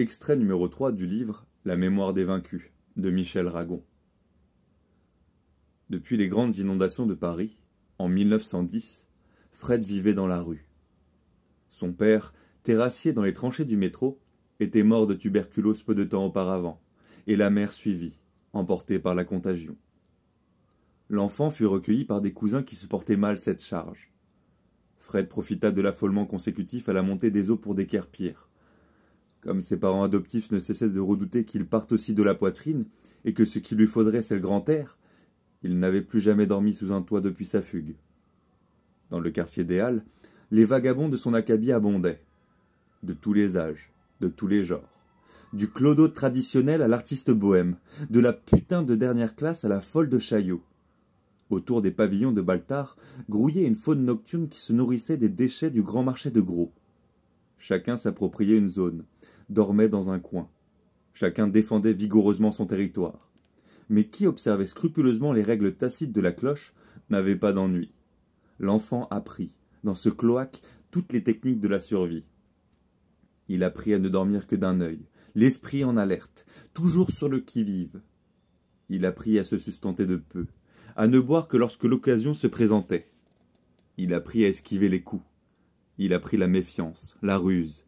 Extrait numéro 3 du livre La mémoire des vaincus de Michel Ragon. Depuis les grandes inondations de Paris, en 1910, Fred vivait dans la rue. Son père, terrassier dans les tranchées du métro, était mort de tuberculose peu de temps auparavant, et la mère suivit, emportée par la contagion. L'enfant fut recueilli par des cousins qui supportaient mal cette charge. Fred profita de l'affolement consécutif à la montée des eaux pour déguerpir. Comme ses parents adoptifs ne cessaient de redouter qu'il parte aussi de la poitrine, et que ce qu'il lui faudrait c'est le grand air, il n'avait plus jamais dormi sous un toit depuis sa fugue. Dans le quartier des Halles, les vagabonds de son acabit abondaient. De tous les âges, de tous les genres. Du clodo traditionnel à l'artiste bohème, de la putain de dernière classe à la folle de Chaillot. Autour des pavillons de Baltard grouillait une faune nocturne qui se nourrissait des déchets du grand marché de Gros. Chacun s'appropriait une zone, dormait dans un coin. Chacun défendait vigoureusement son territoire. Mais qui observait scrupuleusement les règles tacites de la cloche n'avait pas d'ennui. L'enfant apprit, dans ce cloaque, toutes les techniques de la survie. Il apprit à ne dormir que d'un œil, l'esprit en alerte, toujours sur le qui-vive. Il apprit à se sustenter de peu, à ne boire que lorsque l'occasion se présentait. Il apprit à esquiver les coups. Il apprit la méfiance, la ruse.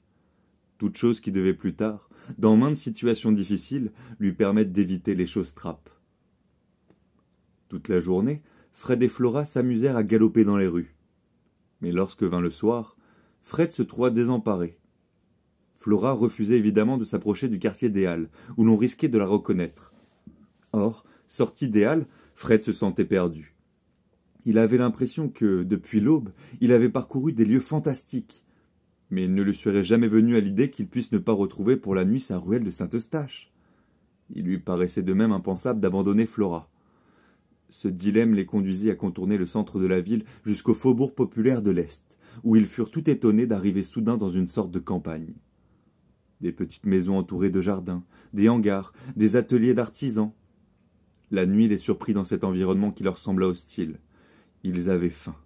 Toutes choses qui devaient plus tard, dans maintes situations difficiles, lui permettre d'éviter les choses trappes. Toute la journée, Fred et Flora s'amusèrent à galoper dans les rues. Mais lorsque vint le soir, Fred se trouva désemparé. Flora refusait évidemment de s'approcher du quartier des Halles, où l'on risquait de la reconnaître. Or, sorti des Halles, Fred se sentait perdu. Il avait l'impression que, depuis l'aube, il avait parcouru des lieux fantastiques. Mais il ne lui serait jamais venu à l'idée qu'il puisse ne pas retrouver pour la nuit sa ruelle de Saint-Eustache. Il lui paraissait de même impensable d'abandonner Flora. Ce dilemme les conduisit à contourner le centre de la ville jusqu'au faubourg populaire de l'Est, où ils furent tout étonnés d'arriver soudain dans une sorte de campagne. Des petites maisons entourées de jardins, des hangars, des ateliers d'artisans. La nuit les surprit dans cet environnement qui leur sembla hostile. Ils avaient faim.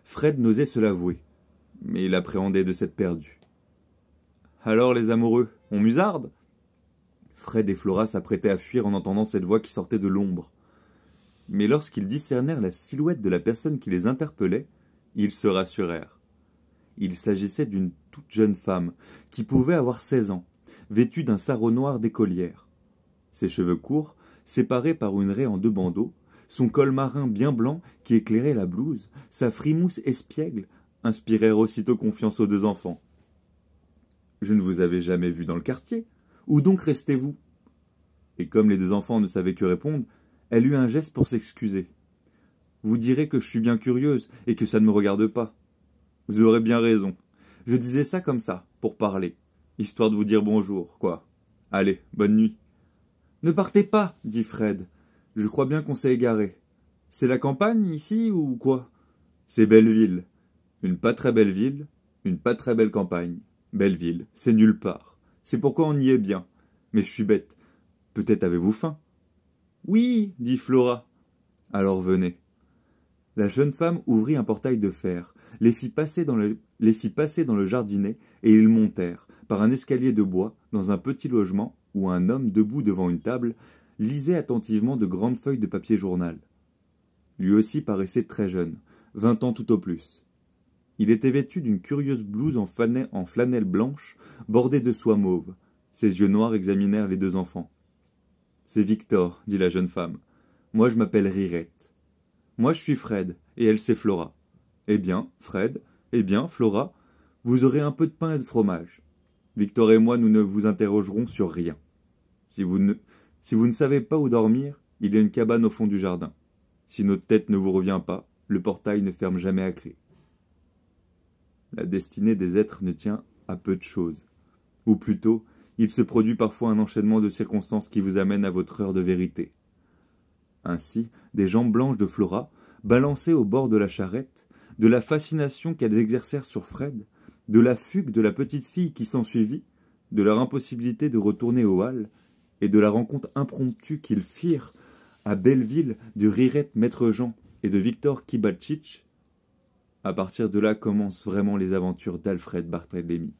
Fred n'osait se l'avouer, mais il appréhendait de s'être perdu. « Alors les amoureux, on musarde ?» Fred et Flora s'apprêtaient à fuir en entendant cette voix qui sortait de l'ombre. Mais lorsqu'ils discernèrent la silhouette de la personne qui les interpellait, ils se rassurèrent. Il s'agissait d'une toute jeune femme, qui pouvait avoir 16 ans, vêtue d'un sarrau noir d'écolière. Ses cheveux courts, séparés par une raie en 2 bandeaux, son col marin bien blanc qui éclairait la blouse, sa frimousse espiègle, inspirèrent aussitôt confiance aux 2 enfants. « Je ne vous avais jamais vu dans le quartier. Où donc restez-vous » Et comme les 2 enfants ne savaient que répondre, elle eut un geste pour s'excuser. « Vous direz que je suis bien curieuse et que ça ne me regarde pas. » « Vous aurez bien raison. Je disais ça comme ça, pour parler, histoire de vous dire bonjour, quoi. Allez, bonne nuit. »« Ne partez pas, dit Fred. Je crois bien qu'on s'est égaré. C'est la campagne, ici, ou quoi ? C'est Belleville. Une pas très belle ville, une pas très belle campagne. Belleville, c'est nulle part. C'est pourquoi on y est bien. Mais je suis bête. Peut-être avez-vous faim ? » ?»« Oui, dit Flora. »« Alors venez. » La jeune femme ouvrit un portail de fer, les fit passer dans le jardinet, et ils montèrent, par un escalier de bois, dans un petit logement où un homme debout devant une table lisait attentivement de grandes feuilles de papier journal. Lui aussi paraissait très jeune, 20 ans tout au plus. Il était vêtu d'une curieuse blouse en flanelle blanche, bordée de soie mauve. Ses yeux noirs examinèrent les 2 enfants. « C'est Victor, dit la jeune femme. Moi je m'appelle Rirette. Moi je suis Fred, et elle c'est Flora. Eh bien, Fred, eh bien, Flora, vous aurez un peu de pain et de fromage. Victor et moi, nous ne vous interrogerons sur rien. Si vous ne savez pas où dormir, il y a une cabane au fond du jardin. Si notre tête ne vous revient pas, le portail ne ferme jamais à clé. » La destinée des êtres ne tient à peu de choses. Ou plutôt, il se produit parfois un enchaînement de circonstances qui vous amène à votre heure de vérité. Ainsi, des jambes blanches de Flora, balancées au bord de la charrette, de la fascination qu'elles exercèrent sur Fred, de la fugue de la petite fille qui s'ensuivit, de leur impossibilité de retourner aux Halles, et de la rencontre impromptue qu'ils firent à Belleville du Rirette Maître Jean et de Victor Kibalchich, à partir de là commencent vraiment les aventures d'Alfred Barthélemy.